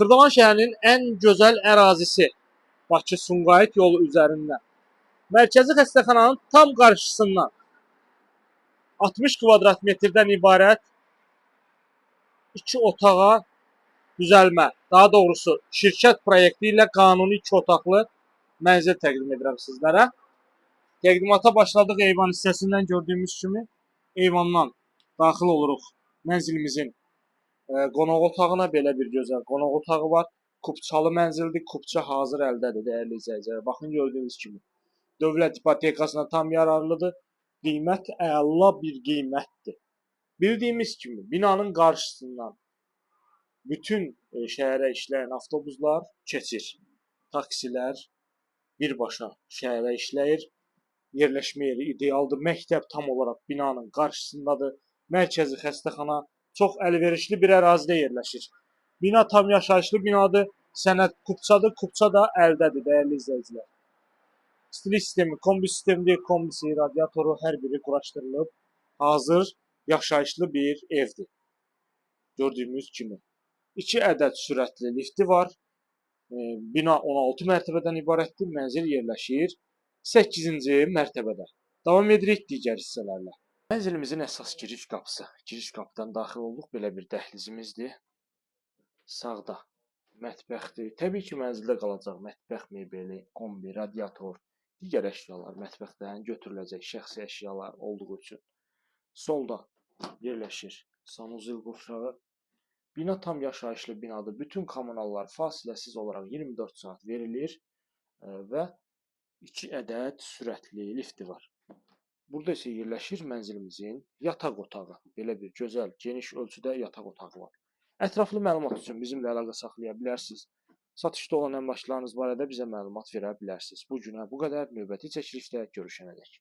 Xırdavan şəhərinin ən gözəl ərazisi Bakı-Sumqayıt yolu üzərində. Mərkəzi xəstəxananın tam qarşısından 60 kvadrat metrdən ibarət 2 otağa düzəlmə, daha doğrusu şirkət proyekti ilə qanuni 2 otaqlı mənzil təqdim edirəm sizlərə. Təqdimata başladıq eyvan hissəsindən gördüyümüz kimi eyvandan daxil oluruq mənzilimizin qonaq otağına. Belə bir gözəl qonaq otağı var. Kupçalı mənzildir. Kupça hazır əldədir dəyərli izləyicilər. Baxın gördüyünüz kimi. Dövlət ipotekasına tam yararlıdır. Qiymət əla bir qiymətdir. Bildiyimiz kimi binanın qarşısından bütün şəhərə işləyən avtobuslar keçir. Taksilər birbaşa şəhərə işləyir. Yerləşmə yeri idealdır. Məktəb tam olaraq binanın qarşısındadır. Mərkəzi xəstəxana çox əlverişli bir ərazidə yerləşir. Bina tam yaşayışlı binadır. Sənəd kupçadır. Kupça da əldədir dəyərli izləyicilər. İstilik sistemi, kombi sistemidir. Kombisi, radiatoru hər biri quraşdırılıb. Hazır yaşayışlı bir evdir. Gördüyümüz kimi. 2 ədəd sürətli lifti var. Bina 16 mərtəbədən ibarətdir. Mənzil yerləşir 8-ci mərtəbədə. Davam edirik digər hissələrlə. Mənzilimizin əsas giriş qapısı. Giriş qapıdan daxil olduq. Belə bir dəhlizimizdir. Sağda mətbəxdir. Təbii ki, mənzildə qalacaq mətbəx mebeli, kombi, radiator, digər əşyalar mətbəxdən götürüləcək şəxsi əşyalar olduğu üçün. Solda yerləşir sanuzel qovşağı. Bina tam yaşayışlı binadır. Bütün kommunallar fasiləsiz olaraq 24 saat verilir və 2 ədəd sürətli lifti var. Burada isə yerləşir mənzilimizin yataq otağı. Belə bir gözəl, geniş ölçüdə yataq otağı var. Ətraflı məlumat üçün bizimlə əlaqə saxlaya bilərsiniz. Satışda olan əmlaklarınız barədə bizə məlumat verə bilərsiniz. Bu günə bu qədər. Növbəti çəkilişdə görüşənədək.